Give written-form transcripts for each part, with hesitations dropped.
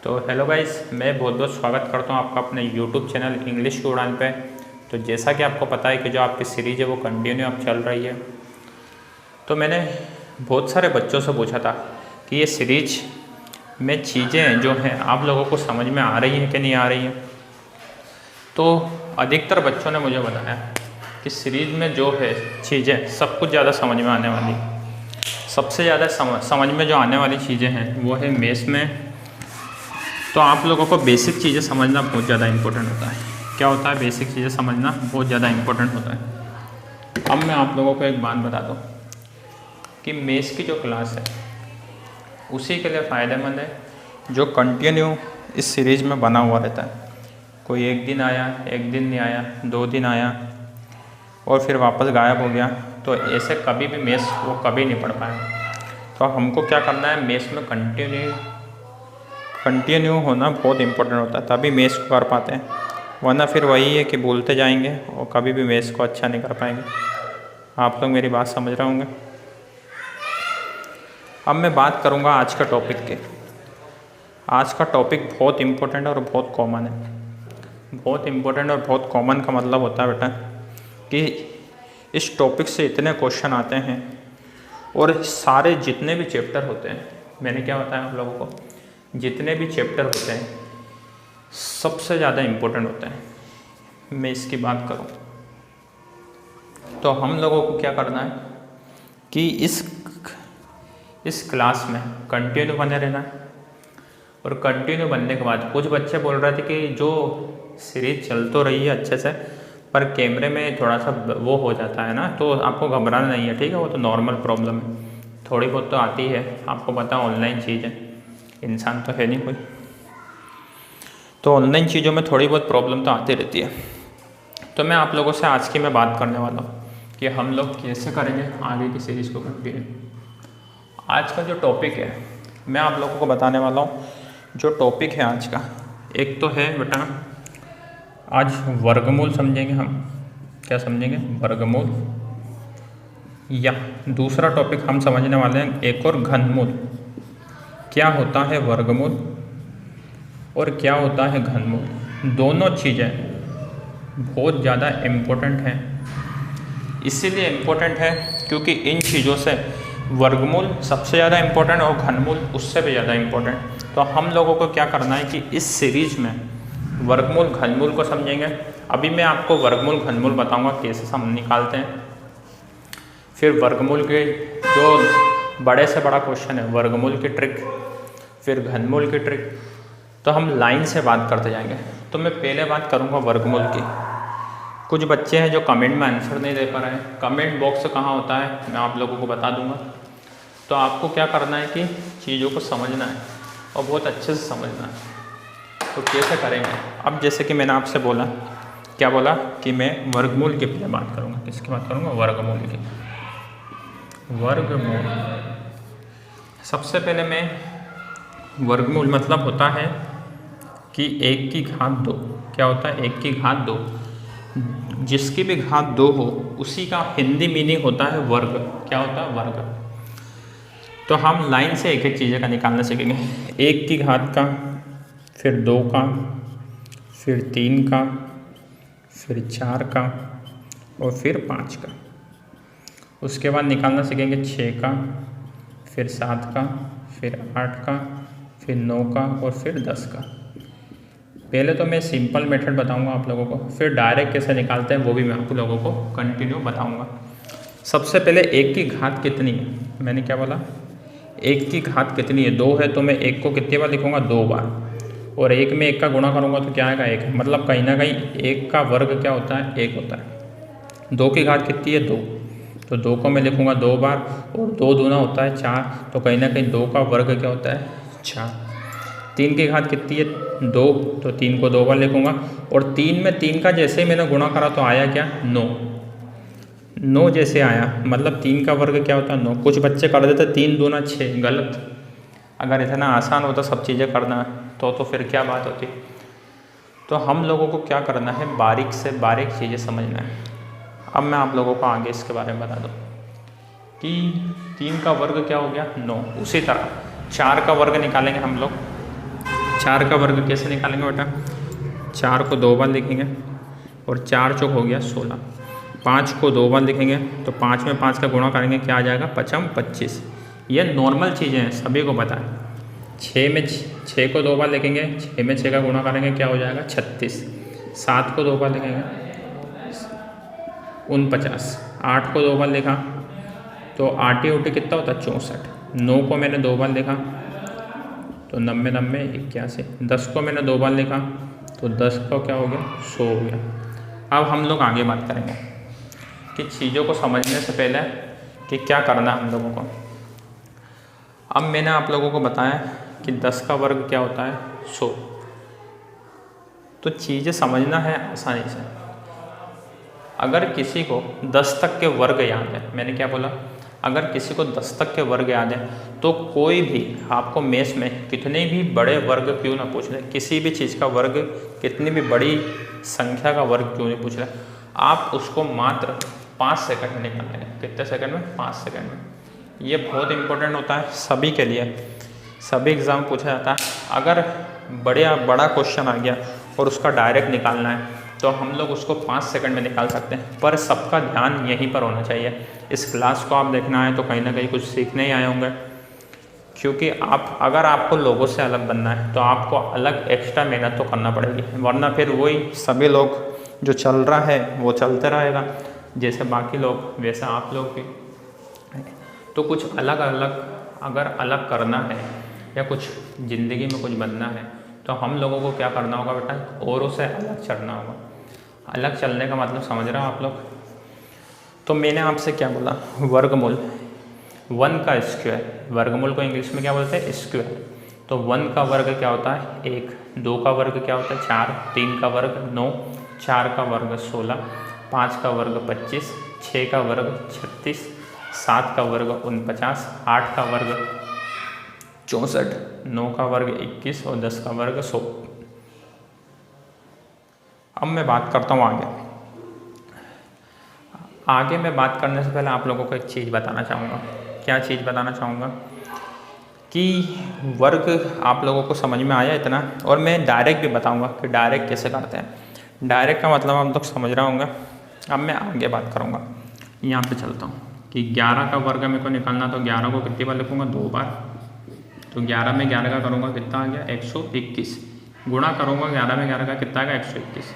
तो hello guys, मैं बहुत बहुत स्वागत करता हूँ आपका अपने यूट्यूब चैनल इंग्लिश की उड़ान पे। तो जैसा कि आपको पता है कि जो आपकी सीरीज़ है वो कंटिन्यू अब चल रही है। तो मैंने बहुत सारे बच्चों से पूछा था कि ये सीरीज में चीज़ें जो हैं आप लोगों को समझ में आ रही हैं कि नहीं आ रही हैं। तो अधिकतर बच्चों ने मुझे बताया कि सीरीज़ में जो है चीज़ें सब कुछ ज़्यादा समझ में आने वाली। सबसे ज़्यादा समझ में जो आने वाली चीज़ें हैं वो है मैथ्स में। तो आप लोगों को बेसिक चीज़ें समझना बहुत ज़्यादा इम्पोर्टेंट होता है। क्या होता है? बेसिक चीज़ें समझना बहुत ज़्यादा इम्पोर्टेंट होता है। अब मैं आप लोगों को एक बात बता दूँ कि मैथ्स की जो क्लास है उसी के लिए फ़ायदेमंद है जो कंटिन्यू इस सीरीज़ में बना हुआ रहता है। कोई एक दिन आया, एक दिन नहीं आया, 2 दिन आया और फिर वापस गायब हो गया, तो ऐसे कभी भी मैथ्स वो कभी नहीं पढ़ पाएगा। तो हमको क्या करना है, मैथ्स में कंटिन्यू होना बहुत इम्पोर्टेंट होता है, तभी मैथ्स को कर पाते हैं। वरना फिर वही है कि बोलते जाएंगे और कभी भी मैथ्स को अच्छा नहीं कर पाएंगे। आप लोग मेरी बात समझ रहे होंगे। अब मैं बात करूँगा आज का टॉपिक के। आज का टॉपिक बहुत इम्पोर्टेंट और बहुत कॉमन है। बहुत इम्पोर्टेंट और बहुत कॉमन का मतलब होता है बेटा कि इस टॉपिक से इतने क्वेश्चन आते हैं और सारे जितने भी चैप्टर होते हैं, मैंने क्या बताया आप लोगों को, जितने भी चैप्टर होते हैं सबसे ज़्यादा इम्पोर्टेंट होते हैं। मैं इसकी बात करूं तो हम लोगों को क्या करना है कि इस क्लास में कंटिन्यू बने रहना है। और कंटिन्यू बनने के बाद कुछ बच्चे बोल रहे थे कि जो सीरीज चल तो रही है अच्छे से, पर कैमरे में थोड़ा सा वो हो जाता है ना, तो आपको घबराना नहीं है, ठीक है। वो तो नॉर्मल प्रॉब्लम है, थोड़ी बहुत तो आती है, आपको पता ऑनलाइन चीज़ है, इंसान तो है नहीं कोई, तो ऑनलाइन चीज़ों में थोड़ी बहुत प्रॉब्लम तो आती रहती है। तो मैं आप लोगों से आज की मैं बात करने वाला हूँ कि हम लोग कैसे करेंगे आगे की सीरीज़ को कंटिन्यू। आज का जो टॉपिक है मैं आप लोगों को बताने वाला हूँ। जो टॉपिक है आज का, एक तो है बेटा आज वर्गमूल समझेंगे हम। क्या समझेंगे? वर्गमूल। या दूसरा टॉपिक हम समझने वाले हैं एक और घनमूल। क्या होता है वर्गमूल और क्या होता है घनमूल, दोनों चीज़ें बहुत ज़्यादा इम्पोर्टेंट हैं। इसीलिए इम्पोर्टेंट है क्योंकि इन चीज़ों से वर्गमूल सबसे ज़्यादा इम्पोर्टेंट और घनमूल उससे भी ज़्यादा इम्पोर्टेंट। तो हम लोगों को क्या करना है कि इस सीरीज़ में वर्गमूल घनमूल को समझेंगे। अभी मैं आपको वर्गमूल घनमूल बताऊंगा कैसे हम निकालते हैं। फिर वर्गमूल के जो बड़े से बड़ा क्वेश्चन है वर्गमूल की ट्रिक, फिर घनमूल की ट्रिक। तो हम लाइन से बात करते जाएंगे। तो मैं पहले बात करूंगा वर्गमूल की। कुछ बच्चे हैं जो कमेंट में आंसर नहीं दे पा रहे हैं। कमेंट बॉक्स कहाँ होता है मैं आप लोगों को बता दूंगा। तो आपको क्या करना है कि चीज़ों को समझना है और बहुत अच्छे से समझना है। तो कैसे करेंगे? अब जैसे कि मैंने आपसे बोला, क्या बोला कि मैं वर्गमूल की पहले बात करूँगा। किसकी बात करूँगा? वर्गमूल की। वर्गमूल सबसे पहले मैं वर्गमूल मतलब होता है कि 1 की घात 2। क्या होता है? 1 की घात 2। जिसकी भी घात 2 हो उसी का हिंदी मीनिंग होता है वर्ग। क्या होता है? वर्ग। तो हम लाइन से एक एक चीज़ें का निकालना सीखेंगे। 1 की घात का, फिर 2 का, फिर 3 का, फिर 4 का और फिर 5 का। उसके बाद निकालना सीखेंगे 6 का, फिर 7 का, फिर 8 का, फिर 9 का और फिर 10 का। पहले तो मैं सिंपल मेथड बताऊंगा आप लोगों को, फिर डायरेक्ट कैसे निकालते हैं वो भी मैं आप लोगों को कंटिन्यू बताऊंगा। सबसे पहले 1 की घात कितनी है? मैंने क्या बोला? 1 की घात कितनी है? 2 है, तो मैं 1 को कितनी बार लिखूँगा? 2 बार। और 1 में 1 का गुणा करूँगा तो क्या आएगा? 1। मतलब कहीं ना कहीं 1 का वर्ग क्या होता है? 1 होता है। 2 की घात कितनी है? 2। तो 2 को मैं लिखूँगा 2 बार और 2 दूना होता है 4, तो कहीं ना कहीं 2 का वर्ग क्या होता है? 4। 3 की घात कितनी है? 2। तो 3 को 2 बार लिखूँगा और 3 में 3 का जैसे ही मैंने गुणा करा तो आया क्या? 9। 9 जैसे आया, मतलब 3 का वर्ग क्या होता है? 9। कुछ बच्चे कर देते 3 दूना 6, गलत। अगर इतना आसान होता सब चीज़ें करना तो फिर क्या बात होती। तो हम लोगों को क्या करना है, बारीक से बारीक चीज़ें समझना है। अब मैं आप लोगों को आगे इसके बारे में बता दूँ कि 3 का वर्ग क्या हो गया? 9। उसी तरह 4 का वर्ग निकालेंगे हम लोग। 4 का वर्ग कैसे निकालेंगे बेटा? 4 को 2 बार लिखेंगे और 4 चौक हो गया 16। 5 को 2 बार लिखेंगे तो 5 में 5 का गुणा करेंगे, क्या आ जाएगा? 5 25। ये नॉर्मल चीज़ें हैं, सभी को पता है। 6 में 6 को 2 बार लिखेंगे, 6 में 6 का गुणा करेंगे, क्या हो जाएगा? 36। 7 को 2 बार लिखेंगे 49। 8 को 2 बार लिखा तो 8 उठी कितना होता है? 64। 9 को मैंने 2 बार लिखा तो 90 90 81। 10 को मैंने 2 बार लिखा तो 10 का क्या हो गया? 100 हो गया। अब हम लोग आगे बात करेंगे कि चीज़ों को समझने से पहले कि क्या करना है हम लोगों को। अब मैंने आप लोगों को बताया कि 10 का वर्ग क्या होता है? 100। तो चीज़ें समझना है आसानी से। अगर किसी को 10 तक के वर्ग याद है, मैंने क्या बोला? अगर किसी को 10 तक के वर्ग याद है तो कोई भी आपको मेस में कितने भी बड़े वर्ग क्यों ना पूछ ले, किसी भी चीज़ का वर्ग, कितनी भी बड़ी संख्या का वर्ग क्यों नहीं पूछ ले, आप उसको मात्र 5 सेकंड में निकाल लेंगे। कितने सेकंड में? 5 सेकंड में। ये बहुत इंपॉर्टेंट होता है सभी के लिए, सभी एग्ज़ाम पूछा जाता है। अगर बड़ा क्वेश्चन आ गया और उसका डायरेक्ट निकालना है तो हम लोग उसको 5 सेकंड में निकाल सकते हैं, पर सबका ध्यान यहीं पर होना चाहिए। इस क्लास को आप देखना है तो कहीं ना कहीं कुछ सीखने ही आए होंगे, क्योंकि अगर आपको लोगों से अलग बनना है तो आपको अलग एक्स्ट्रा मेहनत तो करना पड़ेगी, वरना फिर वही सभी लोग जो चल रहा है वो चलते रहेगा, जैसे बाकी लोग वैसे आप लोग भी। तो कुछ अलग अगर अलग करना है या कुछ ज़िंदगी में कुछ बनना है तो हम लोगों को क्या करना होगा बेटा? औरों से अलग चलना होगा। अलग चलने का मतलब समझ रहे हो आप लोग? तो मैंने आपसे क्या बोला? वर्गमूल। 1 का स्क्वायर, वर्गमूल को इंग्लिश में क्या बोलते हैं? स्क्वायर। तो 1 का वर्ग क्या होता है? 1। 2 का वर्ग क्या होता है? 4। 3 का वर्ग 9। 4 का वर्ग 16। 5 का वर्ग 25। 6 का वर्ग 36। 7 का वर्ग 49। 8 का वर्ग 64। 9 का वर्ग 21 और 10 का वर्ग 100। अब मैं बात करता हूँ आगे मैं बात करने से पहले आप लोगों को एक चीज़ बताना चाहूँगा। क्या चीज़ बताना चाहूँगा? कि वर्ग आप लोगों को समझ में आया इतना, और मैं डायरेक्ट भी बताऊँगा कि डायरेक्ट कैसे करते हैं। डायरेक्ट का मतलब आप लोग समझ रहे होंगे। अब मैं आगे बात करूँगा। यहाँ पे चलता हूँ कि 11 का वर्ग मेरे को निकालना, तो 11 को कितनी बार लिखूँगा? 2 बार। तो 11 में 11 का करूँगा, कितना आ गया? 121। गुणा करूँगा 11 में 11 का, कितना आएगा? 121।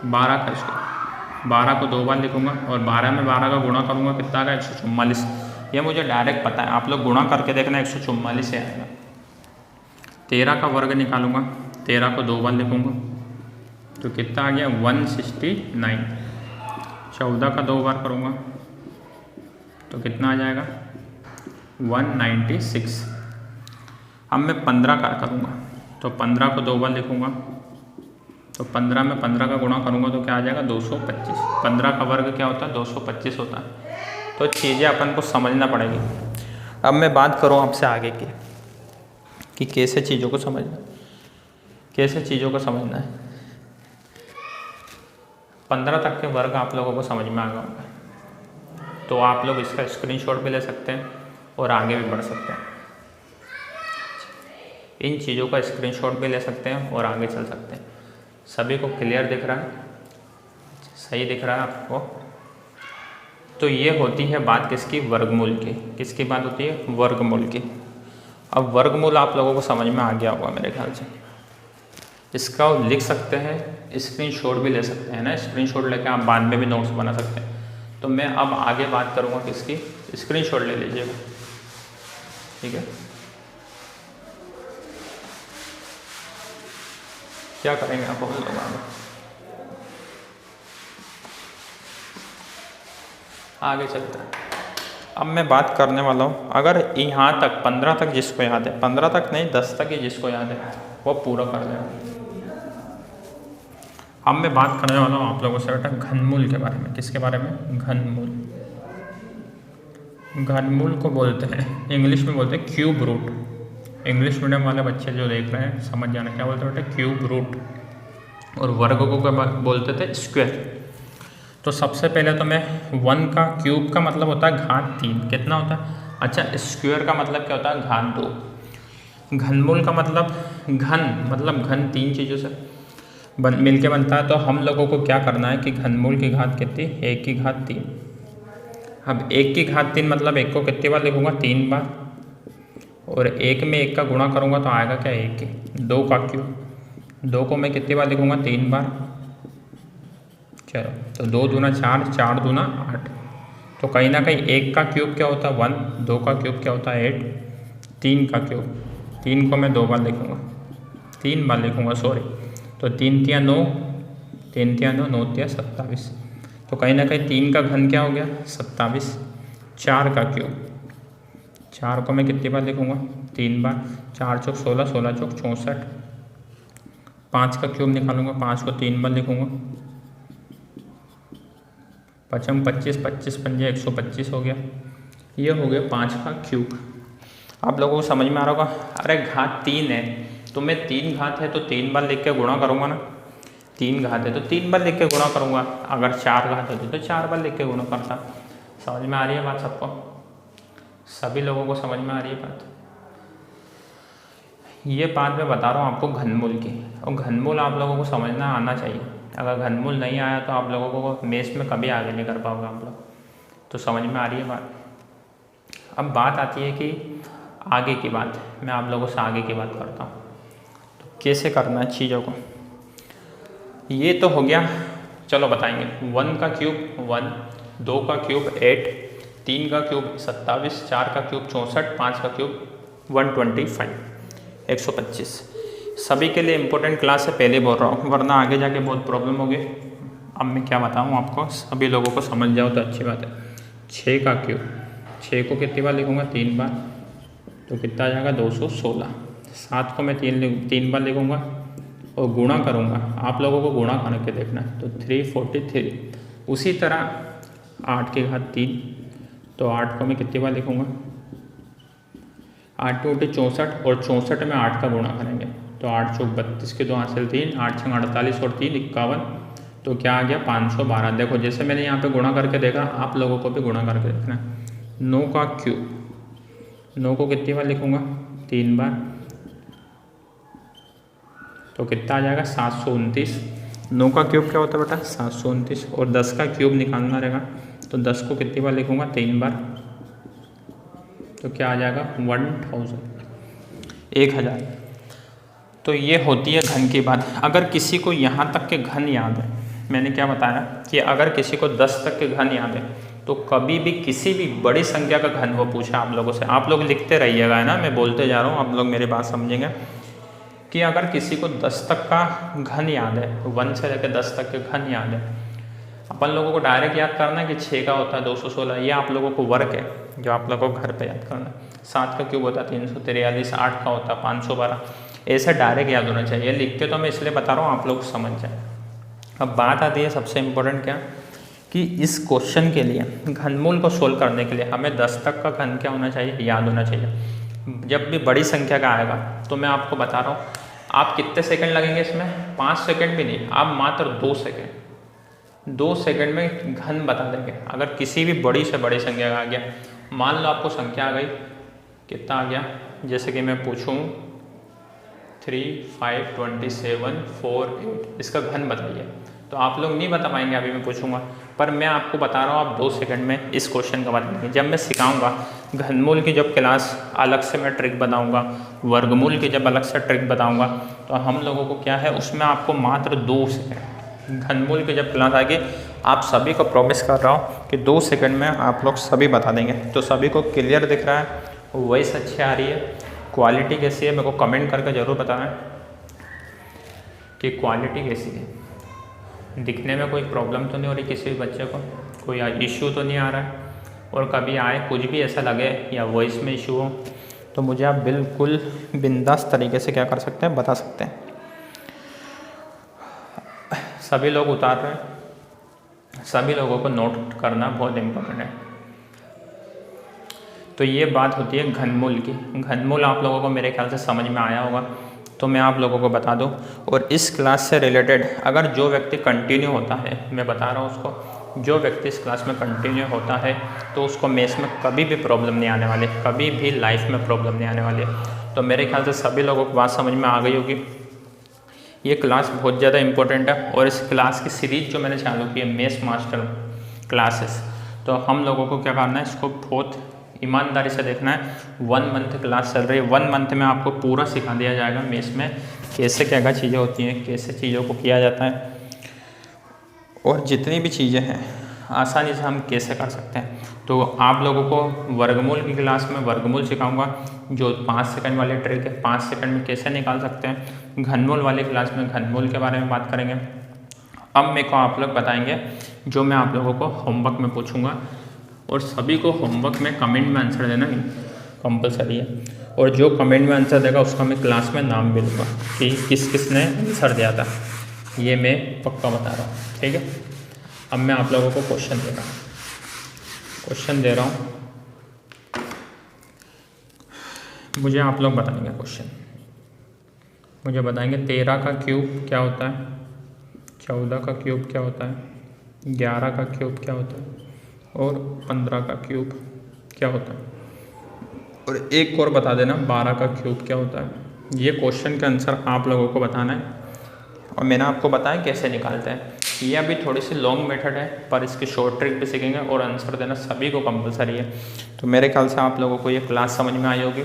12 का स्क्वायर, 12 को 2 बार लिखूँगा और 12 में 12 का गुणा करूँगा, कितना आएगा? 144। ये मुझे डायरेक्ट पता है, आप लोग गुणा करके देखना, 144 से आएगा। 13 का वर्ग निकालूंगा, 13 को 2 बार लिखूँगा तो कितना आ गया? 169। 14 का 2 बार करूँगा तो कितना आ जाएगा? 196। अब मैं 15 का करूँगा तो 15 को 2 बार लिखूँगा तो 15 में 15 का गुणा करूँगा तो क्या आ जाएगा? 225। 15 का वर्ग क्या होता है? 225 होता है। तो चीज़ें अपन को समझना पड़ेगी। अब मैं बात करूँ आपसे आगे की कि कैसे चीज़ों को समझना है। 15 तक के वर्ग आप लोगों को समझ में आ गया होगा, तो आप लोग इसका स्क्रीनशॉट भी ले सकते हैं और आगे भी बढ़ सकते हैं। इन चीज़ों का स्क्रीनशॉट भी ले सकते हैं और आगे चल सकते हैं। सभी को क्लियर दिख रहा है? सही दिख रहा है आपको? तो ये होती है बात किसकी? वर्गमूल की। किसकी बात होती है? वर्गमूल की। अब वर्गमूल आप लोगों को समझ में आ गया होगा मेरे ख्याल से। इसका लिख सकते हैं, स्क्रीनशॉट भी ले सकते हैं ना। स्क्रीनशॉट लेके आप बाद में भी नोट्स बना सकते हैं। तो मैं अब आगे बात करूँगा किसकी? स्क्रीनशॉट ले लीजिएगा, ठीक है। क्या करेंगे आप लोग आगे चलते हैं। अब मैं बात करने वाला हूँ, अगर यहाँ तक 15 तक जिसको याद है, 15 तक नहीं 10 तक ही जिसको याद है वो पूरा कर लेगा। अब मैं बात करने वाला हूँ आप लोगों से बेटा घनमूल के बारे में। किसके बारे में? घनमूल। घनमूल को बोलते हैं, इंग्लिश में बोलते हैं क्यूब रूट। इंग्लिश मीडियम वाले बच्चे जो देख रहे हैं समझ जाना क्या बोलते हैं बेटा? Cube root. और वर्ग को बोलते थे स्क्वायर। तो सबसे पहले तो मैं 1 का क्यूब का मतलब होता है घात 3। कितना होता है? अच्छा, स्क्वायर का मतलब क्या होता है? घात 2। घनमूल का मतलब घन मतलब घन 3 चीज़ों से मिलके बनता है। तो हम लोगों को क्या करना है कि घनमूल की घात कितनी, 1 की घात 3। अब 1 की घात 3 मतलब 1 को कितनी बार लिखूँगा, 3 बार, और 1 में 1 का गुणा करूँगा तो आएगा क्या, 1। 2 का क्यूब, 2 को मैं कितनी बार लिखूँगा, 3 बार। चलो तो 2 दूना 4, 4 दूना 8। तो कहीं ना कहीं 1 का क्यूब क्या होता है 1, 2 का क्यूब क्या होता है 8, 3 का क्यूब, 3 को मैं 2 बार लिखूँगा, 3 बार लिखूँगा सॉरी। तो 3 तिया 9, 3 तिया 9, 9 तिया 27। तो कहीं ना कहीं 3 का घन क्या हो गया, 27। 4 का क्यूब, 4 को मैं कितनी बार लिखूँगा, 3 बार। 4 चौक 16, 16 चौक 64। 5 का क्यूब निकालूंगा, 5 को 3 बार लिखूँगा। 5 25, 25 पंजे 125 हो गया। ये हो गया 5 का क्यूब। आप लोगों को समझ में आ रहा होगा। अरे घात 3 है तो मैं 3 घात है तो 3 बार लिख के गुणा करूँगा ना, 3 घात है तो 3 बार लिख के गुणा करूँगा। अगर 4 घात होती तो 4 बार लिख के गुणा करता। समझ में आ रही है बात सबको, सभी लोगों को समझ में आ रही है बात। ये बात मैं बता रहा हूँ आपको घनमूल की, और घनमूल आप लोगों को समझना आना चाहिए। अगर घनमूल नहीं आया तो आप लोगों को मेष में कभी आगे नहीं कर पाओगे आप लोग। तो समझ में आ रही है बात। अब बात आती है कि आगे की बात, मैं आप लोगों से आगे की बात करता हूँ तो कैसे करना है चीज़ों को। ये तो हो गया, चलो बताएंगे। 1 का क्यूब 1, 2 का क्यूब 8, 3 का क्यूब 27, 4 का क्यूब 64, 5 का क्यूब 125, 125। सभी के लिए इम्पोर्टेंट क्लास है, पहले बोल रहा हूँ, वरना आगे जाके बहुत प्रॉब्लम होगी। अब मैं क्या बताऊँ आपको, सभी लोगों को समझ जाओ तो अच्छी बात है। 6 का क्यूब, 6 को कितनी बार लिखूँगा, 3 बार, तो कितना आ जाएगा 216। 7 को मैं 3 बार लिखूँगा और गुणा करूँगा। आप लोगों को गुणा करके देखना है, तो 343। उसी तरह 8 की घात 3, तो 8 को मैं कितनी बार लिखूँगा, 8 2 64, और 64 में 8 का गुणा करेंगे तो 8 चौक 32 के 2 हासिल 3, 8 6 48 और 3 51। तो क्या आ गया 512। देखो जैसे मैंने यहाँ पे गुणा करके देखा, आप लोगों को भी गुणा करके देखना है। 9 का क्यूब, 9 को कितनी बार लिखूँगा, 3 बार, तो कितना आ जाएगा 729। 9 का क्यूब क्या होता है बेटा, 729। और 10 का क्यूब निकालना रहेगा, तो 10 को कितनी बार लिखूँगा, 3 बार, तो क्या आ जाएगा 1000। तो ये होती है घन की बात। अगर किसी को यहाँ तक के घन याद है, मैंने क्या बताया कि अगर किसी को 10 तक के घन याद है तो कभी भी किसी भी बड़ी संख्या का घन वो पूछा आप लोगों से, आप लोग लिखते रहिएगा, है ना, मैं बोलते जा रहा हूँ, आप लोग मेरी बात समझेंगे कि अगर किसी को 10 तक का घन याद है, 1 से लेकर 10 तक के घन याद है, अपन लोगों को डायरेक्ट याद करना है कि 6 का होता है 216, ये आप लोगों को वर्क है जो आप लोगों को घर पे याद करना है। 7 का क्यूब होता है 343, 8 का होता है 512। ऐसे डायरेक्ट याद होना चाहिए। लिख के तो मैं इसलिए बता रहा हूँ आप लोग समझ जाए। अब बात आती है सबसे इम्पोर्टेंट क्या, कि इस क्वेश्चन के लिए घनमूल को सोल्व करने के लिए हमें 10 तक का घन क्या होना चाहिए, याद होना चाहिए। जब भी बड़ी संख्या का आएगा तो मैं आपको बता रहा हूँ, आप कितने सेकंड लगेंगे इसमें, 5 सेकंड भी नहीं, आप मात्र 2 सेकंड में घन बता देंगे। अगर किसी भी बड़ी से बड़ी संख्या का आ गया, मान लो आपको संख्या आ गई, कितना आ गया, जैसे कि मैं पूछूं 3 5 27 4 8, इसका घन बताइए, तो आप लोग नहीं बता पाएंगे, अभी मैं पूछूंगा, पर मैं आपको बता रहा हूँ आप 2 सेकंड में इस क्वेश्चन का बताएंगे। जब मैं सिखाऊंगा घनमूल की जब क्लास अलग से मैं ट्रिक बताऊंगा, वर्गमूल की जब अलग से ट्रिक बताऊंगा, तो हम लोगों को क्या है उसमें आपको मात्र 2 सेकंड, घनमूल की जब क्लास आएगी आप सभी को प्रॉमिस कर रहा हूँ कि 2 सेकंड में आप लोग सभी बता देंगे। तो सभी को क्लियर दिख रहा है, वॉइस अच्छी आ रही है, क्वालिटी कैसी है, मेरे को कमेंट करके ज़रूर बताना कि क्वालिटी कैसी है, दिखने में कोई प्रॉब्लम तो नहीं हो रही किसी भी बच्चे को, कोई इश्यू तो नहीं आ रहा है, और कभी आए कुछ भी ऐसा लगे या वॉइस में इशू हो तो मुझे आप बिल्कुल बिंदास तरीके से क्या कर सकते हैं, बता सकते हैं। सभी लोग उतार रहे हैं, सभी लोगों को नोट करना बहुत इम्पोर्टेंट है। तो ये बात होती है घनमूल की। घनमूल आप लोगों को मेरे ख्याल से समझ में आया होगा, तो मैं आप लोगों को बता दूं। और इस क्लास से रिलेटेड अगर जो व्यक्ति कंटिन्यू होता है, मैं बता रहा हूँ उसको, जो व्यक्ति इस क्लास में कंटिन्यू होता है तो उसको मेंस में कभी भी प्रॉब्लम नहीं आने वाली, कभी भी लाइफ में प्रॉब्लम नहीं आने वाली है। तो मेरे ख्याल से सभी लोगों को बात समझ में आ गई होगी। ये क्लास बहुत ज़्यादा इंपॉर्टेंट है और इस क्लास की सीरीज़ जो मैंने चालू की है मेंस मास्टर क्लासेस, तो हम लोगों को क्या करना है, इसको बहुत ईमानदारी से देखना है। 1 मंथ क्लास चल रही है, 1 मंथ में आपको पूरा सिखा दिया जाएगा मेंस में कैसे क्या क्या चीज़ें होती हैं, कैसे चीज़ों को किया जाता है और जितनी भी चीज़ें हैं आसानी से हम कैसे कर सकते हैं। तो आप लोगों को वर्गमूल की क्लास में वर्गमूल सिखाऊंगा, जो 5 सेकंड वाली ट्रिक है 5 सेकंड में कैसे निकाल सकते हैं। घनमूल वाली क्लास में घनमूल के बारे में बात करेंगे। अब मेरे को आप लोग बताएंगे जो मैं आप लोगों को होमवर्क में पूछूंगा, और सभी को होमवर्क में कमेंट में आंसर देना कंपलसरी है, और जो कमेंट में आंसर देगा उसका मैं क्लास में नाम भी लूँगा कि किस किस ने आंसर दिया था, ये मैं पक्का बता रहा हूँ, ठीक है। अब मैं आप लोगों को क्वेश्चन दे रहा हूँ, मुझे आप लोग बताएंगे क्वेश्चन, मुझे बताएंगे 13 का क्यूब क्या होता है, 14 का क्यूब क्या होता है, 11 का क्यूब क्या होता है और 15 का क्यूब क्या होता है, और एक और बता देना 12 का क्यूब क्या होता है। ये क्वेश्चन का आंसर आप लोगों को बताना है, और मैंने आपको बताया कैसे निकालते हैं। ये अभी थोड़ी सी लॉन्ग मेथड है पर इसकी शॉर्ट ट्रिक भी सीखेंगे, और आंसर देना सभी को कंपलसरी है। तो मेरे ख्याल से आप लोगों को ये क्लास समझ में आई होगी,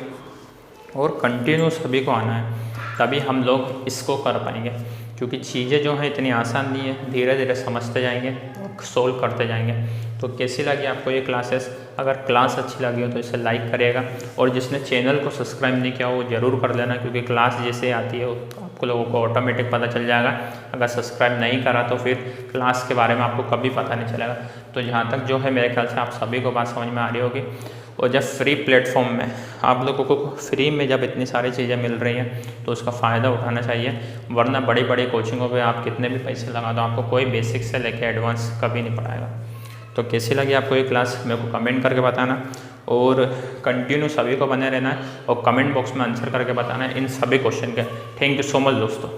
और कंटिन्यू सभी को आना है, तभी हम लोग इसको कर पाएंगे, क्योंकि चीज़ें जो हैं इतनी आसान नहीं है, धीरे धीरे समझते जाएंगे और सोल्व करते जाएंगे। तो कैसी लगी आपको ये क्लासेस? अगर क्लास अच्छी लगी हो तो इसे लाइक करिएगा, और जिसने चैनल को सब्सक्राइब नहीं किया हो वो ज़रूर कर लेना, क्योंकि क्लास जैसे आती है आपको लोगों को ऑटोमेटिक पता चल जाएगा। अगर सब्सक्राइब नहीं करा तो फिर क्लास के बारे में आपको कभी पता नहीं चलेगा। तो यहाँ तक जो है मेरे ख्याल से आप सभी को बात समझ में आ रही होगी। और जब फ्री प्लेटफॉर्म में आप लोगों को फ्री में जब इतनी सारी चीज़ें मिल रही हैं तो उसका फ़ायदा उठाना चाहिए, वरना बड़ी बड़ी कोचिंगों पे आप कितने भी पैसे लगा दो आपको कोई बेसिक से लेके एडवांस कभी नहीं पढ़ाएगा। तो कैसी लगी आपको ये क्लास मेरे को कमेंट करके बताना, और कंटिन्यू सभी को बने रहना है, और कमेंट बॉक्स में आंसर करके बताना है इन सभी क्वेश्चन के। थैंक यू सो मच दोस्तों।